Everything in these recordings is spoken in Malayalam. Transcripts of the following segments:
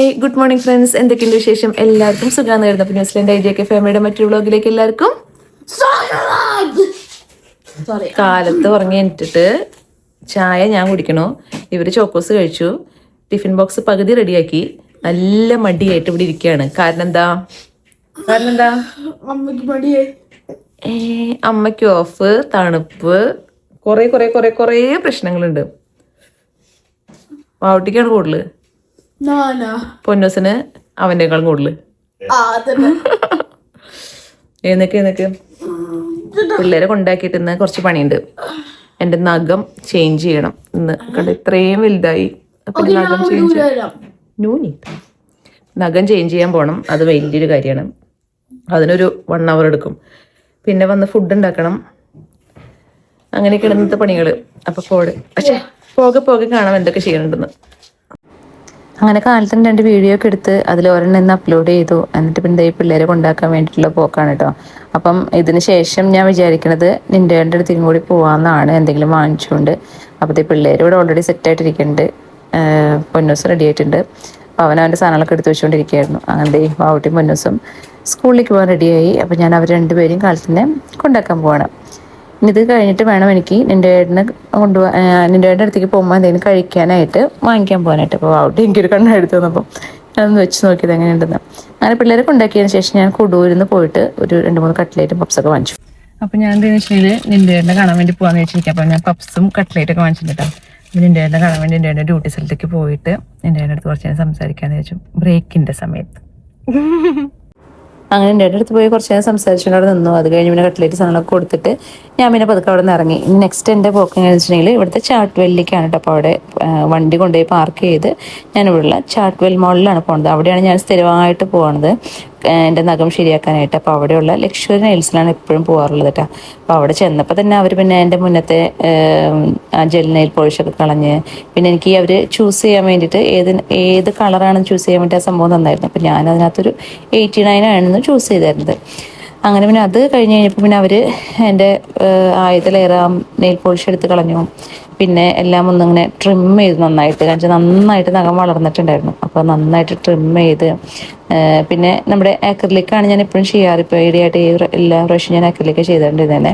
ഹായ് ഗുഡ് മോർണിംഗ് ഫ്രണ്ട്സ്, എന്തൊക്കെയുണ്ട് വിശേഷം? എല്ലാവർക്കും സുഖം നേടുന്ന ന്യൂസിലൻഡ് IJK ഫാമിലിയുടെ മറ്റൊരു വ്ളോഗിലേക്ക് എല്ലാവർക്കും കാലത്ത് ഉറങ്ങി എണിറ്റിട്ട് ചായ ഞാൻ കുടിക്കണു. ഇവര് ചോക്കോസ് കഴിച്ചു. ടിഫിൻ ബോക്സ് പകുതി റെഡിയാക്കി. നല്ല മടിയായിട്ട് ഇവിടെ ഇരിക്കുകയാണ്. കാരണം എന്താ അമ്മയ്ക്ക് ഓഫ്, തണുപ്പ്, കുറെ കുറെ കുറെ കുറെ പ്രശ്നങ്ങളുണ്ട്. വാവട്ടിക്കാണ് കൂടുതല്, പൊന്നൂസിന് അവൻ്റെക്കാളും കൂടുതല്. എന്നൊക്കെ പിള്ളേരെ കൊണ്ടാക്കിയിട്ട് ഇന്ന് കുറച്ച് പണിയുണ്ട്. എൻ്റെ നഖം ചേഞ്ച് ചെയ്യണം ഇന്ന്. കണ്ട് ഇത്രയും വലുതായി. അപ്പൊ നഖം ചേഞ്ച് ചെയ്യാൻ പോകണം. അത് വലിയൊരു കാര്യമാണ്. അതിനൊരു 1 hour എടുക്കും. പിന്നെ വന്ന് ഫുഡ് ഉണ്ടാക്കണം. അങ്ങനെയൊക്കെയാണ് ഇന്നത്തെ പണികൾ. അപ്പൊ പോകെ കാണാം എന്തൊക്കെ ചെയ്യണമെന്ന്. അങ്ങനെ കാലത്തിന് 2 വീഡിയോ ഒക്കെ എടുത്ത് അതിൽ ഒരെണ്ണം ഇന്ന് അപ്ലോഡ് ചെയ്തു. എന്നിട്ട് പിന്നെ ഈ പിള്ളേരെ കൊണ്ടാക്കാൻ വേണ്ടിയിട്ടുള്ള പോക്കാണ് കേട്ടോ. അപ്പം ഇതിന് ശേഷം ഞാൻ വിചാരിക്കണത് നിൻ്റെ അടുത്തേക്കും കൂടി പോകാമെന്നാണ്, എന്തെങ്കിലും വാങ്ങിച്ചുകൊണ്ട്. അപ്പോഴത്തെ പിള്ളേർ ഇവിടെ ഓൾറെഡി സെറ്റായിട്ടിരിക്കുന്നുണ്ട്. പൊന്നൂസ് റെഡി ആയിട്ടുണ്ട്. അപ്പോൾ അവൻ്റെ സാധനങ്ങളൊക്കെ എടുത്ത് വെച്ചുകൊണ്ടിരിക്കുകയായിരുന്നു. അങ്ങനെ വാവട്ടിയും പൊന്നൂസും സ്കൂളിലേക്ക് പോകാൻ റെഡിയായി. അപ്പോൾ ഞാൻ അവർ 2 പേരെയും കാലത്തിനെ കൊണ്ടാക്കാൻ പോവാണ്. ഇനി ഇത് കഴിഞ്ഞിട്ട് വേണം എനിക്ക് നിൻ്റെ അടുത്തേക്ക് പോകുമ്പോൾ എന്തെങ്കിലും കഴിക്കാനായിട്ട് വാങ്ങിക്കാൻ പോകാനായിട്ട്. അപ്പോൾ അവിടെ എനിക്കൊരു കണ്ണെടുത്ത് വന്നപ്പം ഞാനൊന്ന് വെച്ച് നോക്കിയത് എങ്ങനെയുണ്ടെന്ന്. അങ്ങനെ പിള്ളേരെ കൊണ്ടാക്കിയതിന് ശേഷം ഞാൻ കൊടൂരിൽ നിന്ന് പോയിട്ട് ഒരു 2-3 കട്ട്ലേറ്റും പപ്സൊക്കെ വാങ്ങിച്ചു. അപ്പോൾ ഞാൻ എന്താണെന്ന് വെച്ചാൽ നിൻ്റെ കാണാൻ വേണ്ടി പോകാമെന്ന് വെച്ചിരിക്കുക. അപ്പോൾ ഞാൻ പപ്സും കട്ട്ലേറ്റൊക്കെ വാങ്ങിച്ചിട്ടാ. നിൻ്റെ കാണാൻ വേണ്ടി നിൻ്റെ ഡ്യൂട്ടി സ്ഥലത്തേക്ക് പോയിട്ട് നിൻ്റെ അടുത്ത് കുറച്ച് നേരം സംസാരിക്കാമെന്ന് വെച്ചു, ബ്രേക്കിൻ്റെ സമയത്ത്. അങ്ങനെ എൻ്റെ അടുത്ത് പോയി കുറച്ച് നേരം സംസാരിച്ചുകൊണ്ട് അവിടെ നിന്നു. അത് കഴിഞ്ഞ് പിന്നെ കട്ട്ലേറ്റ് സാധനങ്ങളൊക്കെ കൊടുത്തിട്ട് ഞാൻ പിന്നെ പതുക്കെ അവിടെ നിന്ന് ഇറങ്ങി. നെക്സ്റ്റ് എൻ്റെ പോക്ക് എങ്ങനെയാണെന്ന് വെച്ചിട്ടുണ്ടെങ്കിൽ ഇവിടുത്തെ ചാട്ട്വെല്ലിലേക്കാണ് കേട്ടോ. അപ്പോൾ അവിടെ വണ്ടി കൊണ്ടുപോയി പാർക്ക് ചെയ്ത് ഞാൻ ഇവിടെയുള്ള ചാട്ട്വെൽ മോളിലാണ് പോകുന്നത്. അവിടെയാണ് ഞാൻ സ്ഥിരമായിട്ട് പോകുന്നത് എൻ്റെ നഖം ശരിയാക്കാനായിട്ട്. അപ്പോൾ അവിടെയുള്ള ലക്ഷറി നെയിൽസിലാണ് എപ്പോഴും പോകാറുള്ളത് കേട്ടോ. അപ്പോൾ അവിടെ ചെന്നപ്പോൾ തന്നെ അവർ പിന്നെ എൻ്റെ മുന്നത്തെ ജെൽ നെയിൽ പോളിഷൊക്കെ കളഞ്ഞ്, പിന്നെ എനിക്ക് അവർ ചൂസ് ചെയ്യാൻ വേണ്ടിയിട്ട് ഏത് കളറാണെന്ന് ചൂസ് ചെയ്യാൻ വേണ്ടി ആ സംഭവം തന്നായിരുന്നു. അപ്പോൾ ഞാൻ അതിനകത്തൊരു 89 ആണെന്ന് ചൂസ് ചെയ്തായിരുന്നത്. അങ്ങനെ പിന്നെ അത് കഴിഞ്ഞ് കഴിഞ്ഞപ്പോൾ പിന്നെ അവർ എൻ്റെ ആദ്യത്തെ ലെയർ നെയിൽ പോളിഷ് എടുത്ത് കളഞ്ഞു. പിന്നെ എല്ലാം ഒന്നിങ്ങനെ ട്രിം ചെയ്ത് നന്നായിട്ട്, കാരണം നന്നായിട്ട് നഖം വളർന്നിട്ടുണ്ടായിരുന്നു. അപ്പോൾ നന്നായിട്ട് ട്രിം ചെയ്ത്, പിന്നെ നമ്മുടെ ആക്രിലിക്കാണ് ഞാൻ എപ്പോഴും ചെയ്യാറ്. ഇപ്പോൾ ഈടെയായിട്ട് എല്ലാ പ്രാവശ്യം ഞാൻ ആക്രിലിക്ക് ചെയ്തിട്ടുണ്ടായിരുന്നേ.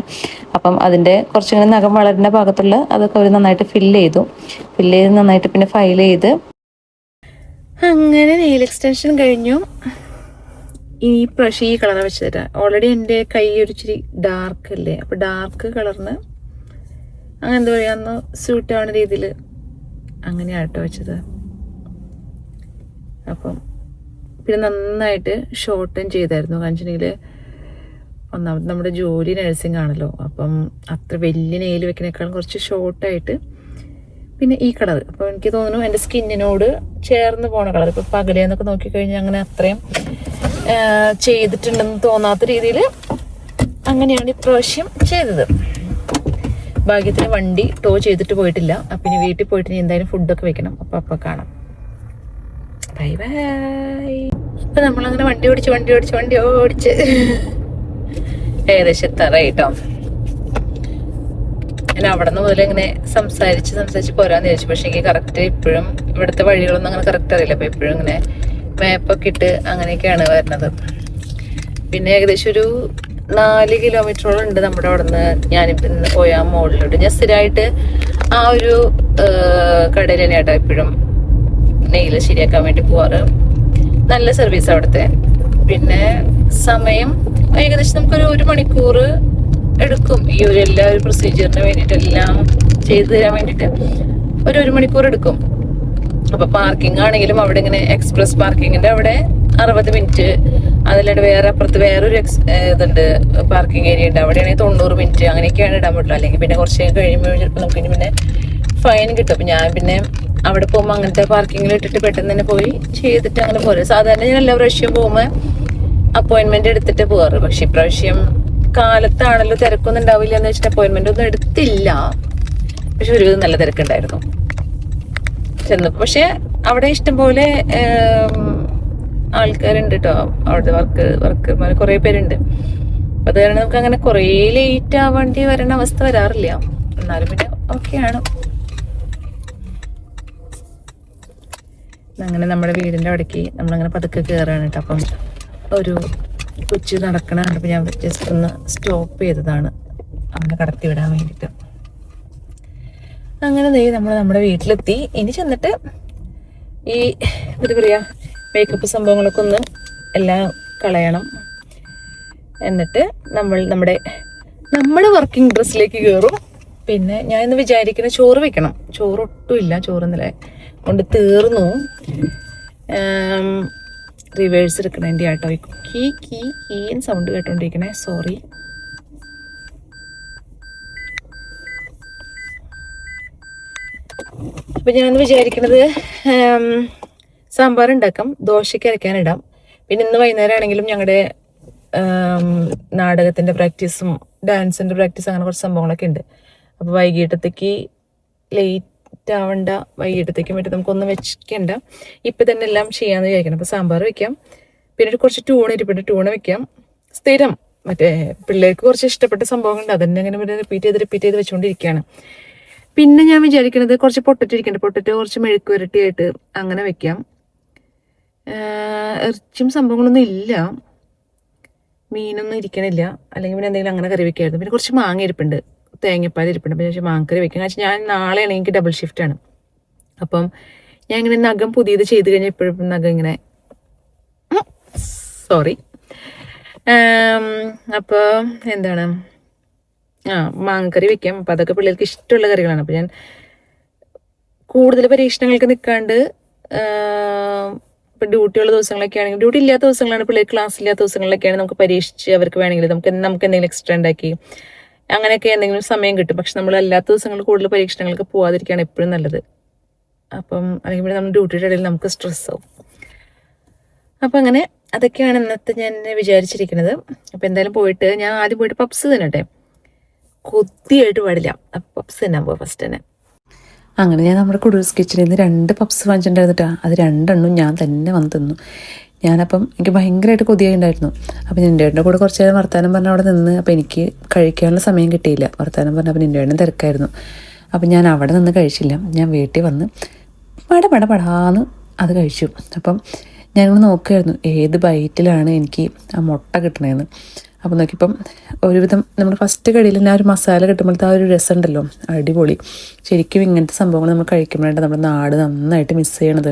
അപ്പം അതിൻ്റെ കുറച്ചിങ്ങനെ നഖം വളരുന്ന ഭാഗത്തുള്ള അതൊക്കെ അവർ നന്നായിട്ട് ഫില്ല് ചെയ്ത് നന്നായിട്ട് പിന്നെ ഫയൽ ചെയ്ത് അങ്ങനെ നെയിൽ എക്സ്റ്റൻഷൻ കഴിഞ്ഞു. ഈ പ്രാവശ്യം ഈ കളർ വെച്ച് തരാം. ഓൾറെഡി എൻ്റെ കൈ ഒരു ഇച്ചിരി ഡാർക്ക് അല്ലേ, അപ്പോൾ ഡാർക്ക് കളറിന് അങ്ങനെ എന്താ പറയുക, ഒന്ന് സ്യൂട്ട് ആവുന്ന രീതിയിൽ അങ്ങനെയാട്ടോ വെച്ചത്. അപ്പം പിന്നെ നന്നായിട്ട് ഷോർട്ടൻ ചെയ്തായിരുന്നു. കാഞ്ചനിയിൽ ഒന്നാമത് നമ്മുടെ ജോലി നഴ്സിംഗ് ആണല്ലോ, അപ്പം അത്ര വലിയ നെയിൽ വെക്കുന്നേക്കാളും കുറച്ച് ഷോർട്ടായിട്ട്. പിന്നെ ഈ കളർ അപ്പോൾ എനിക്ക് തോന്നുന്നു എൻ്റെ സ്കിന്നിനോട് ചേർന്ന് പോണ കളർ. ഇപ്പോൾ പകലേന്നൊക്കെ നോക്കിക്കഴിഞ്ഞാൽ അങ്ങനെ അത്രയും ചെയ്തിട്ടുണ്ടെന്ന് തോന്നാത്ത രീതിയിൽ അങ്ങനെയാണ് ഇപ്രാവശ്യം ചെയ്തത്. ഭാഗ്യത്തിന് വണ്ടി ടോ ചെയ്തിട്ട് പോയിട്ടില്ല. അപ്പം ഇനി വീട്ടിൽ പോയിട്ട് ഇനി എന്തായാലും ഫുഡൊക്കെ വെക്കണം. അപ്പം കാണാം. Bye bye. ഇപ്പം നമ്മളങ്ങനെ വണ്ടി ഓടിച്ച് ഏകദേശം എത്താറായിട്ടോ. ഞാൻ അവിടെ നിന്ന് മുതൽ ഇങ്ങനെ സംസാരിച്ച് പോരാന്ന് വിചാരിച്ചു. പക്ഷേ എനിക്ക് കറക്റ്റ് ഇപ്പോഴും ഇവിടുത്തെ വഴികളൊന്നും അങ്ങനെ കറക്റ്റ് അറിയില്ല. അപ്പോൾ എപ്പോഴും ഇങ്ങനെ മാപ്പൊക്കെ ഇട്ട് അങ്ങനെയൊക്കെയാണ് വരുന്നത്. പിന്നെ ഏകദേശം ഒരു 4 കിലോമീറ്ററോളം ഉണ്ട് നമ്മുടെ അവിടെ നിന്ന് ഞാനിപ്പോൾ ഇന്ന് പോയ ആ മോളിലോട്ട്. ഞാൻ സ്ഥിരമായിട്ട് ആ ഒരു കടയിൽ തന്നെയാട്ടോ എപ്പോഴും നെയിൽ ശരിയാക്കാൻ വേണ്ടി പോവാറ്. നല്ല സർവീസ് അവിടുത്തെ. പിന്നെ സമയം ഏകദേശം നമുക്കൊരു 1 മണിക്കൂർ എടുക്കും. ഈ ഒരു എല്ലാ ഒരു പ്രൊസീജിയറിന് വേണ്ടിയിട്ട് എല്ലാം ചെയ്തു തരാൻ വേണ്ടിയിട്ട് ഒരു 1 മണിക്കൂർ എടുക്കും. അപ്പൊ പാർക്കിംഗ് ആണെങ്കിലും അവിടെ ഇങ്ങനെ എക്സ്പ്രസ് പാർക്കിങ്ങിന്റെ അവിടെ 60 മിനിറ്റ്, അതല്ലാണ്ട് വേറെ അപ്പുറത്ത് വേറൊരു ഇതുണ്ട് പാർക്കിംഗ് ഏരിയ ഉണ്ട്, അവിടെയാണെങ്കിൽ 90 മിനിറ്റ് അങ്ങനെയൊക്കെയാണ് ഇടാൻ പറ്റുള്ളൂ. അല്ലെങ്കിൽ പിന്നെ കുറച്ച് കഴിയുമ്പോൾ ചിലപ്പോൾ നമുക്ക് ഇനി പിന്നെ ഫൈൻ കിട്ടും. അപ്പം ഞാൻ പിന്നെ അവിടെ പോകുമ്പോൾ അങ്ങനത്തെ പാർക്കിങ്ങിൽ ഇട്ടിട്ട് പെട്ടെന്ന് തന്നെ പോയി ചെയ്തിട്ട് അങ്ങനെ പോരും. സാധാരണ ഞാൻ എല്ലാ പ്രാവശ്യം പോകുമ്പോൾ അപ്പോയിൻമെന്റ് എടുത്തിട്ട് പോകാറ്. പക്ഷെ ഇപ്രാവശ്യം കാലത്താണല്ലോ, തിരക്കൊന്നും ഉണ്ടാവില്ല എന്ന് വെച്ചിട്ട് അപ്പോയിൻമെന്റ് ഒന്നും എടുത്തില്ല. പക്ഷെ ഒരു നല്ല തിരക്കുണ്ടായിരുന്നു ചെന്നപ്പോൾ. പക്ഷെ അവിടെ ഇഷ്ടംപോലെ ആൾക്കാരുണ്ട് കേട്ടോ. അവിടുത്തെ വർക്കർമാർ കുറേ പേരുണ്ട്. അപ്പൊ അത് കാരണം നമുക്ക് അങ്ങനെ കുറേ ലേറ്റ് ആവേണ്ടി വരണ അവസ്ഥ വരാറില്ല. എന്നാലും പിന്നെ ഓക്കെയാണ്. അങ്ങനെ നമ്മുടെ വീടിൻ്റെ അവിടേക്ക് നമ്മളങ്ങനെ പതുക്കെ കയറുകയാണ് കേട്ടോ. അപ്പം ഒരു കൊച്ചു നടക്കണതാണ്. അപ്പം ഞാൻ ജസ്റ്റ് ഒന്ന് സ്റ്റോപ്പ് ചെയ്തതാണ് അങ്ങനെ കടത്തി വിടാൻ വേണ്ടിയിട്ട്. അങ്ങനെ നമ്മൾ നമ്മുടെ വീട്ടിലെത്തി. ഇനി ചെന്നിട്ട് ഈ എന്താ പറയുക മേക്കപ്പ് സംഭവങ്ങളൊക്കെ ഒന്ന് എല്ലാം കളയണം. എന്നിട്ട് നമ്മുടെ വർക്കിംഗ് ഡ്രസ്സിലേക്ക് കയറും. പിന്നെ ഞാൻ ഇന്ന് വിചാരിക്കുന്ന ചോറ് വെക്കണം. ചോറ് ഒട്ടുമില്ല, ചോറ് ഇന്നലെ കൊണ്ട് തീർന്നു. റിവേഴ്സ് എടുക്കണേൻ്റെ ആട്ടോ ഈ കീന്ന് സൗണ്ട് കേട്ടോണ്ടിരിക്കണേ, സോറി. അപ്പം ഞാനൊന്ന് വിചാരിക്കണത് സാമ്പാർ ഉണ്ടാക്കാം, ദോശയ്ക്ക് അരയ്ക്കാനിടാം. പിന്നെ ഇന്ന് വൈകുന്നേരം ആണെങ്കിലും ഞങ്ങളുടെ നാടകത്തിൻ്റെ പ്രാക്ടീസും ഡാൻസിൻ്റെ പ്രാക്ടീസും അങ്ങനെ കുറച്ച് സംഭവങ്ങളൊക്കെ ഉണ്ട്. അപ്പോൾ വൈകിട്ടത്തേക്ക് ലേറ്റ് ആവണ്ട, വൈകിട്ടത്തേക്കും പറ്റും നമുക്കൊന്നും വെക്കണ്ട, ഇപ്പം തന്നെ എല്ലാം ചെയ്യാമെന്ന് വിചാരിക്കണം. അപ്പോൾ സാമ്പാർ വെക്കാം, പിന്നെ കുറച്ച് ടൂണ് ഇരിപ്പുണ്ട്, ടൂണ് വെക്കാം. സ്ഥിരം മറ്റേ പിള്ളേർക്ക് കുറച്ച് ഇഷ്ടപ്പെട്ട സംഭവങ്ങളുണ്ട്, അതന്നെ അങ്ങനെ റിപ്പീറ്റ് ചെയ്ത് വെച്ചുകൊണ്ടിരിക്കുകയാണ്. പിന്നെ ഞാൻ വിചാരിക്കുന്നത് കുറച്ച് പൊട്ടറ്റോ ഇരിക്കണ്ട, പൊട്ടറ്റോ കുറച്ച് മെഴുക്ക് വരട്ടിയായിട്ട് അങ്ങനെ വെക്കാം. ഇറച്ചിയും സംഭവങ്ങളൊന്നും ഇല്ല, മീനൊന്നും ഇരിക്കണില്ല, അല്ലെങ്കിൽ പിന്നെ എന്തെങ്കിലും അങ്ങനെ കറി വെക്കായിരുന്നു. പിന്നെ കുറച്ച് മാങ്ങ ഇരിപ്പുണ്ട്, തേങ്ങപ്പാൽ ഇരിപ്പുണ്ട്. പിന്നെ മാങ്ങക്കറി വെക്കാം. കാരണം ഞാൻ നാളെയാണ് എനിക്ക് ഡബിൾ ഷിഫ്റ്റാണ്. അപ്പം ഞാൻ ഇങ്ങനെ നഖം പുതിയത് ചെയ്ത് കഴിഞ്ഞാൽ എപ്പോഴും നഖം ഇങ്ങനെ സോറി. അപ്പോൾ എന്താണ് മാങ്ങക്കറി വെക്കാം. അപ്പം അതൊക്കെ പിള്ളേർക്ക് ഇഷ്ടമുള്ള കറികളാണ്. അപ്പം ഞാൻ കൂടുതൽ പരീക്ഷണങ്ങൾക്ക് നിൽക്കാണ്ട് ഇപ്പം ഡ്യൂട്ടിയുള്ള ദിവസങ്ങളൊക്കെ ആണെങ്കിൽ, ഡ്യൂട്ടി ഇല്ലാത്ത ദിവസങ്ങളാണ്, പിള്ളേർ ക്ലാസ് ഇല്ലാത്ത ദിവസങ്ങളിലൊക്കെയാണ് നമുക്ക് പരീക്ഷിച്ച് അവർക്ക് വേണമെങ്കിൽ നമുക്ക് എന്തെങ്കിലും എക്സ്ട്രാ ഉണ്ടാക്കി അങ്ങനെയൊക്കെ എന്തെങ്കിലും സമയം കിട്ടും. പക്ഷെ നമ്മൾ അല്ലാത്ത ദിവസങ്ങളിൽ കൂടുതൽ പരീക്ഷണങ്ങൾക്ക് പോകാതിരിക്കുകയാണ് എപ്പോഴും നല്ലത്. അപ്പം അല്ലെങ്കിൽ നമ്മൾ ഡ്യൂട്ടിയുടെ ഇടയിൽ നമുക്ക് സ്ട്രെസ് ആവും. അപ്പം അങ്ങനെ അതൊക്കെയാണ് ഇന്നത്തെ ഞാൻ വിചാരിച്ചിരിക്കുന്നത്. അപ്പം എന്തായാലും പോയിട്ട് ഞാൻ ആദ്യം പോയിട്ട് പപ്സ് തിന്നട്ടെ, കൊത്തിയായിട്ട് പാടില്ല. അപ്പം പപ്സ് തിന്നാൻ പോവാം ഫസ്റ്റ് തന്നെ. അങ്ങനെ ഞാൻ നമ്മുടെ കുടൂസ് കിച്ചണിൽ നിന്ന് 2 പപ്സ് വാങ്ങിച്ചിട്ടുണ്ടായിരുന്നിട്ടാ. അത് 2 ഞാൻ തന്നെ വന്ന് തിന്നു. ഞാനപ്പം എനിക്ക് ഭയങ്കരമായിട്ട് കൊതിയായിട്ടുണ്ടായിരുന്നു. അപ്പം നിൻ്റെ കൂടെ കുറച്ച് നേരം വർത്താനം പറഞ്ഞ് അവിടെ നിന്ന്. അപ്പം എനിക്ക് കഴിക്കാനുള്ള സമയം കിട്ടിയില്ല. വർത്താനം പറഞ്ഞ അപ്പം നിൻ്റെ തിരക്കായിരുന്നു. അപ്പം ഞാൻ അവിടെ നിന്ന് കഴിച്ചില്ല. ഞാൻ വീട്ടിൽ വന്ന് പടാന്ന് അത് കഴിച്ചു. അപ്പം ഞാനിങ്ങനെ നോക്കുമായിരുന്നു ഏത് ബൈറ്റിലാണ് എനിക്ക് ആ മുട്ട കിട്ടണതെന്ന്. അപ്പം നോക്കിയപ്പം ഒരുവിധം നമ്മൾ ഫസ്റ്റ് കടിയിൽ തന്നെ ആ ഒരു മസാല കിട്ടുമ്പോഴത്തെ ആ ഒരു രസം ഉണ്ടല്ലോ, അടിപൊളി. ശരിക്കും ഇങ്ങനത്തെ സംഭവങ്ങൾ നമ്മൾ കഴിക്കുമ്പോഴാണ് നമ്മുടെ നാട് നന്നായിട്ട് മിസ് ചെയ്യണത്.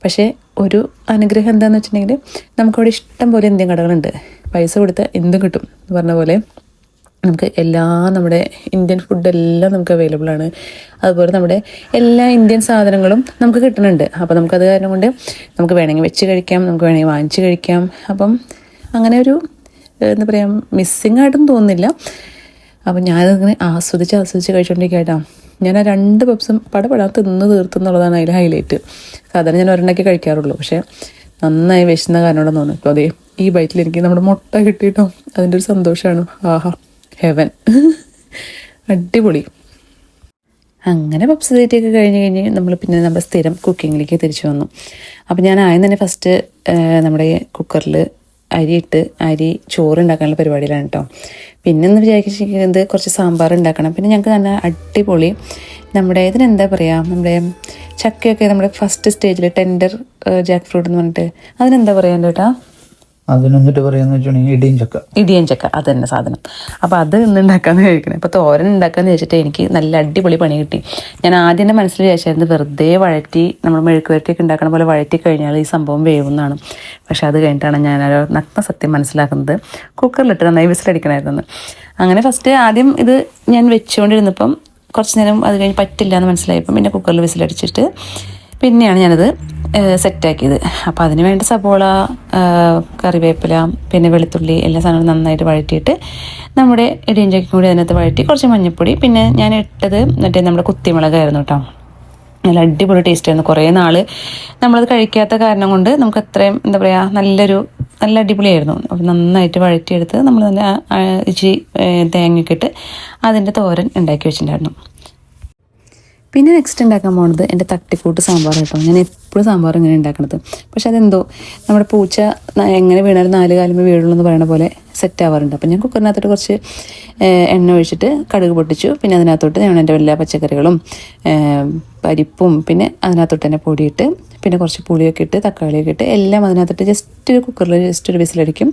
പക്ഷേ ഒരു അനുഗ്രഹം എന്താണെന്ന് വെച്ചിട്ടുണ്ടെങ്കിൽ നമുക്കവിടെ ഇഷ്ടം പോലെ ഇന്ത്യൻ കടകളുണ്ട്, പൈസ കൊടുത്താൽ എന്തും കിട്ടും എന്ന് പറഞ്ഞ പോലെ. നമുക്ക് നമ്മുടെ ഇന്ത്യൻ ഫുഡെല്ലാം നമുക്ക് അവൈലബിൾ ആണ്. അതുപോലെ നമ്മുടെ എല്ലാ ഇന്ത്യൻ സാധനങ്ങളും നമുക്ക് കിട്ടുന്നുണ്ട്. അപ്പോൾ നമുക്കത് കാരണം കൊണ്ട് നമുക്ക് വേണമെങ്കിൽ വെച്ച് കഴിക്കാം, നമുക്ക് വേണമെങ്കിൽ വാങ്ങിച്ച് കഴിക്കാം. അപ്പം അങ്ങനെ ഒരു എന്താ പറയുക മിസ്സിങ് ആയിട്ടൊന്നും തോന്നുന്നില്ല. അപ്പം ഞാനതിങ്ങനെ ആസ്വദിച്ച് കഴിച്ചുകൊണ്ടിരിക്കുകയായിട്ടാണ്. ഞാൻ ആ 2 പപ്സും പടപടാൻ തിന്ന് തീർത്തുന്നുള്ളതാണ് അതിൽ ഹൈലൈറ്റ്. സാധാരണ ഞാൻ ഒരെണ്ണമൊക്കെ കഴിക്കാറുള്ളൂ, പക്ഷേ നന്നായി വിശന്ന കാരണോടെന്ന് തോന്നുന്നു. ഇപ്പോൾ അതേ ഈ ബൈറ്റിൽ എനിക്ക് നമ്മുടെ മുട്ട കിട്ടിയിട്ടോ, അതിൻ്റെ ഒരു സന്തോഷമാണ്. ആഹാ, ഹെവൻ, അടിപൊളി. അങ്ങനെ പപ്സ് തീറ്റയൊക്കെ കഴിഞ്ഞ് നമ്മൾ പിന്നെ നമ്മുടെ സ്ഥിരം കുക്കിങ്ങിലേക്ക് തിരിച്ചു വന്നു. അപ്പം ഞാൻ ആദ്യം തന്നെ ഫസ്റ്റ് നമ്മുടെ കുക്കറിൽ അരി ചോറ് ഉണ്ടാക്കാനുള്ള പരിപാടിയിലാണ് കേട്ടോ. പിന്നെ ഒന്ന് വിചാരിക്കുന്നത് കുറച്ച് സാമ്പാർ ഉണ്ടാക്കണം. പിന്നെ ഞങ്ങൾക്ക് നല്ല അടിപൊളി നമ്മുടെ ഇതിനെന്താ പറയുക, നമ്മുടെ ചക്കയൊക്കെ നമ്മുടെ ഫസ്റ്റ് സ്റ്റേജിൽ ടെൻഡർ ജാക്ക് ഫ്രൂട്ട് എന്ന് പറഞ്ഞിട്ട് അതിനെന്താ പറയാൻ കേട്ടാ, അതിനെന്നിട്ട് പറയാന്ന് വെച്ചിട്ടുണ്ടെങ്കിൽ ഇടിയൻ ചക്ക, അത് തന്നെ സാധനം. അപ്പോൾ അത് ഇന്ന് ഉണ്ടാക്കാമെന്ന് കഴിക്കണേ. അപ്പോൾ തോരൻ ഉണ്ടാക്കാമെന്ന് വെച്ചിട്ട് എനിക്ക് നല്ല അടിപൊളി പണി കിട്ടി. ഞാൻ ആദ്യം എൻ്റെ മനസ്സിൽ വിചാരിച്ചായിരുന്നു വെറുതെ വഴറ്റി നമ്മൾ മെഴുക്ക് വരട്ടിയൊക്കെ ഉണ്ടാക്കണ പോലെ വഴറ്റി കഴിഞ്ഞാൽ ഈ സംഭവം വേവുന്നതാണ്. പക്ഷെ അത് കഴിഞ്ഞിട്ടാണ് ഞാൻ ഒരു നഗ്ന സത്യം മനസ്സിലാക്കുന്നത്, കുക്കറിലിട്ട് നന്നായി വിസിലടിക്കണമായിരുന്നു. അങ്ങനെ ഫസ്റ്റ് ആദ്യം ഇത് ഞാൻ വെച്ചുകൊണ്ടിരുന്നപ്പം കുറച്ച് നേരം അത് കഴിഞ്ഞ് പറ്റില്ല എന്ന് മനസ്സിലായപ്പം പിന്നെ കുക്കറിൽ വിസിലടിച്ചിട്ട് പിന്നെയാണ് ഞാനത് സെറ്റാക്കിയത്. അപ്പോൾ അതിന് വേണ്ട സബോള, കറിവേപ്പില, പിന്നെ വെളുത്തുള്ളി എല്ലാ സാധനങ്ങളും നന്നായിട്ട് വഴറ്റിയിട്ട് നമ്മുടെ ഇടിയഞ്ചക്കും കൂടി അതിനകത്ത് വഴറ്റി കുറച്ച് മഞ്ഞൾപ്പൊടി, പിന്നെ ഞാൻ ഇട്ടത് നമ്മുടെ കുത്തിമുളകായിരുന്നു കേട്ടോ. നല്ല അടിപൊളി ടേസ്റ്റ് ആയിരുന്നു. കുറേ നാൾ നമ്മളത് കഴിക്കാത്ത കാരണം കൊണ്ട് നമുക്ക് അത്രയും എന്താ പറയുക നല്ല അടിപൊളിയായിരുന്നു. അപ്പോൾ നന്നായിട്ട് വഴറ്റിയെടുത്ത് നമ്മൾ തന്നെ ഇച്ചിരി തേങ്ങയൊക്കെ ഇട്ട് അതിൻ്റെ തോരൻ ഉണ്ടാക്കി വെച്ചിട്ടുണ്ടായിരുന്നു. പിന്നെ നെക്സ്റ്റ് ഉണ്ടാക്കാൻ പോകുന്നത് എൻ്റെ തട്ടിക്കൂട്ട് സാമ്പാർ കേട്ടോ. ഞാൻ എപ്പോഴും സാമ്പാർ ഇങ്ങനെ ഉണ്ടാക്കണത്. പക്ഷെ അതെന്തോ നമ്മുടെ പൂച്ച എങ്ങനെ വീണാലും 4 കാലുമ്പോൾ വീഴുള്ളൂ എന്ന് പറയുന്ന പോലെ സെറ്റ് ആവാറുണ്ട്. അപ്പം ഞാൻ കുക്കറിനകത്തോട്ട് കുറച്ച് എണ്ണ ഒഴിച്ചിട്ട് കടുക് പൊട്ടിച്ചു. പിന്നെ അതിനകത്തോട്ട് ഞാൻ എൻ്റെ എല്ലാ പച്ചക്കറികളും പരിപ്പും പിന്നെ അതിനകത്തോട്ട് തന്നെ പൊടിയിട്ട് പിന്നെ കുറച്ച് പുളിയൊക്കെ ഇട്ട് തക്കാളിയൊക്കെ ഇട്ട് എല്ലാം അതിനകത്തിട്ട് ജസ്റ്റ് ഒരു കുക്കറിൽ ജസ്റ്റ് ഒരു വിസിലടിക്കും.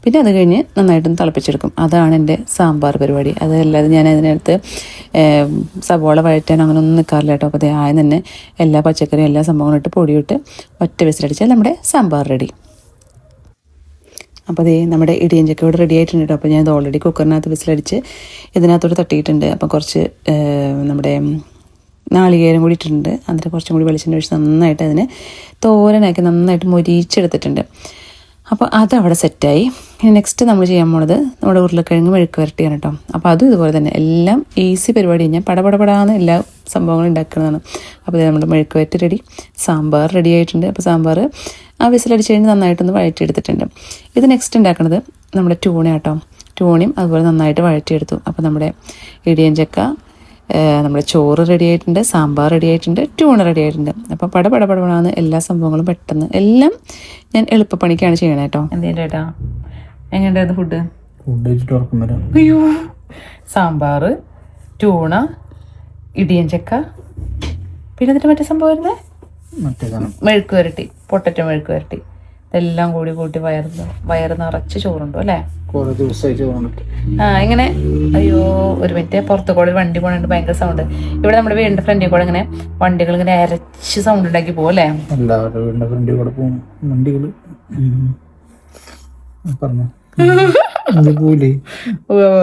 പിന്നെ അത് കഴിഞ്ഞ് നന്നായിട്ടൊന്ന് തിളപ്പിച്ചെടുക്കും. അതാണ് എൻ്റെ സാമ്പാർ പരിപാടി. അതല്ലാതെ ഞാൻ അതിനകത്ത് സവോള വഴറ്റാൻ അങ്ങനെ ഒന്നും നിൽക്കാറില്ല കേട്ടോ. അപ്പോൾ ആദ്യം തന്നെ എല്ലാ പച്ചക്കറിയും എല്ലാ സംഭവങ്ങളും ഇട്ട് പൊടിയിട്ട് ഒറ്റ വിസിലടിച്ചാൽ നമ്മുടെ സാമ്പാർ റെഡി. അപ്പോൾ നമ്മുടെ ഇടിയൻ ചക്ക ഇവിടെ റെഡി ആയിട്ടുണ്ട് കേട്ടോ. അപ്പോൾ ഞാനത് ഓൾറെഡി കുക്കറിനകത്ത് വിസിലടിച്ച് ഇതിനകത്തോട്ട് തട്ടിയിട്ടുണ്ട്. അപ്പോൾ കുറച്ച് നമ്മുടെ നാളികേരം കൂടി ഇട്ടിട്ടുണ്ട്. അതിന് കുറച്ചും കൂടി വെളിച്ചെണ്ണ ഒഴിച്ച് നന്നായിട്ട് അതിനെ തോരനാക്കി നന്നായിട്ട് മൊരിച്ചെടുത്തിട്ടുണ്ട്. അപ്പോൾ അതവിടെ സെറ്റായി. ഇനി നെക്സ്റ്റ് നമ്മൾ ചെയ്യാൻ പോണത് നമ്മുടെ ഉരുളക്കിഴങ്ങ് മെഴുക്ക് വരട്ടിയാണ് കേട്ടോ. അപ്പോൾ അതും ഇതുപോലെ തന്നെ എല്ലാം ഈസി പരിപാടി. ഞാൻ പടപടപടാന്ന് എല്ലാ സംഭവങ്ങളും ഉണ്ടാക്കുന്നതാണ്. അപ്പോൾ നമ്മുടെ മെഴുക്ക് വരട്ടി റെഡി, സാമ്പാർ റെഡി ആയിട്ടുണ്ട്. അപ്പോൾ സാമ്പാർ ആ വിസിലടിച്ച് കഴിഞ്ഞ് നന്നായിട്ടൊന്ന് വഴറ്റിയെടുത്തിട്ടുണ്ട്. ഇത് നെക്സ്റ്റ് ഉണ്ടാക്കുന്നത് നമ്മുടെ ട്യൂണ കേട്ടോ. ട്യൂണയും അതുപോലെ നന്നായിട്ട് വഴറ്റിയെടുത്തു. അപ്പോൾ നമ്മുടെ ഇടിയൻ ചക്ക, നമ്മുടെ ചോറ് റെഡി ആയിട്ടുണ്ട്, സാമ്പാർ റെഡി ആയിട്ടുണ്ട്, ട്യൂണ റെഡി ആയിട്ടുണ്ട്. അപ്പോൾ പടപടപടപടാന്ന് എല്ലാ സംഭവങ്ങളും പെട്ടെന്ന് എല്ലാം ഞാൻ എളുപ്പപ്പണിക്കാണ് ചെയ്യണേ കേട്ടോ. എന്തേലും ചേട്ടാ എങ്ങനെയുണ്ടായിരുന്നു ഫുഡ്? അയ്യോ, സാമ്പാർ, ട്യൂണ, ഇടിയൻ ചക്ക, പിന്നെ എന്നിട്ട് മറ്റേ സംഭവം വരുന്നേ മെഴുക്ക് വരട്ടി, പൊട്ടറ്റോ മെഴുക്ക് വരട്ടി. ഇതെല്ലാം കൂടി കൂട്ടി വയറ് നിറച്ച് ചോറുണ്ടോ അല്ലേ? ഇങ്ങനെ അയ്യോ ഒരു മിനിറ്റ്, പുറത്തു കൂടെ ഒരു വണ്ടി പോകണുണ്ട്, ഭയങ്കര സൗണ്ട്. ഇവിടെ നമ്മുടെ വീടിന്റെ ഫ്രണ്ടിൽ കൂടെ ഇങ്ങനെ വണ്ടികൾ ഇങ്ങനെ അരച്ച് സൗണ്ട് ഉണ്ടാക്കി പോകും അല്ലേ? എല്ലാവരുടെ വീടിന്റെ ഫ്രണ്ടിൽ കൂടെ പോകും വണ്ടികൾ.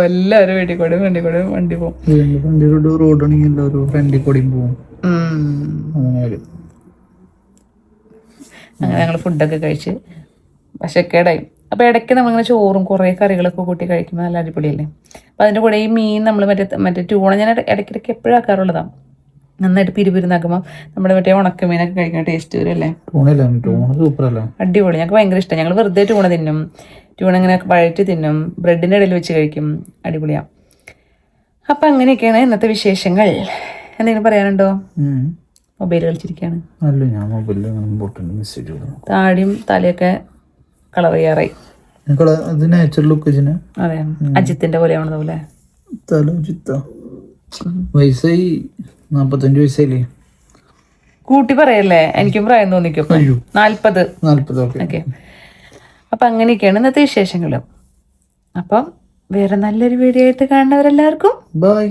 എല്ലാവരും വീട്ടിൽ കൂടെ വണ്ടി പോകും. റോഡാണെങ്കിൽ എല്ലാവരും ഫ്രണ്ടിൽ കൂടെയും പോകും. അങ്ങനെ ഞങ്ങൾ ഫുഡൊക്കെ കഴിച്ച് വിശക്കേടായി. അപ്പോൾ ഇടയ്ക്ക് നമ്മളിങ്ങനെ ചോറും കുറേ കറികളൊക്കെ കൂട്ടി കഴിക്കുമ്പോൾ നല്ല അടിപൊളിയല്ലേ. അപ്പോൾ അതിൻ്റെ കൂടെ ഈ മീൻ നമ്മൾ മറ്റേ ട്യൂണ ഞാൻ ഇടയ്ക്കിടയ്ക്ക് എപ്പോഴും ആക്കാറുള്ളതാണ്. നന്നായിട്ട് പിരിപിരുന്നാക്കുമ്പോൾ നമ്മുടെ മറ്റേ ഉണക്കമീനൊക്കെ കഴിക്കാൻ ടേസ്റ്റ് വരും അല്ലേ? അടിപൊളി, ഞങ്ങൾക്ക് ഭയങ്കര ഇഷ്ടം. ഞങ്ങൾ വെറുതെ ട്യൂണ തിന്നും, ട്യൂണ ഇങ്ങനെ വഴറ്റി തിന്നും, ബ്രെഡിൻ്റെ ഇടയിൽ വെച്ച് കഴിക്കും, അടിപൊളിയാണ്. അപ്പം അങ്ങനെയൊക്കെയാണ് ഇന്നത്തെ വിശേഷങ്ങൾ. എന്തെങ്കിലും പറയാനുണ്ടോ? മൊബൈൽ കളിച്ചിരിക്കുകയാണ്. താടിയും തലയൊക്കെ കളർ ചെയ്യാറായി. അതെ, അജിത്തിന്റെ പോലെയാണോ പോലെ? 45 വയസ്സായില്ലേ? കൂട്ടി പറയല്ലേ, എനിക്കും പ്രായം തോന്നിക്കും. 40. ഓക്കെ. അപ്പൊ അങ്ങനെയൊക്കെയാണ് ഇന്നത്തെ വിശേഷങ്ങൾ. അപ്പം വേറെ നല്ലൊരു വീഡിയോ ആയിട്ട് കാണുന്നവരെല്ലാവർക്കും ബൈ.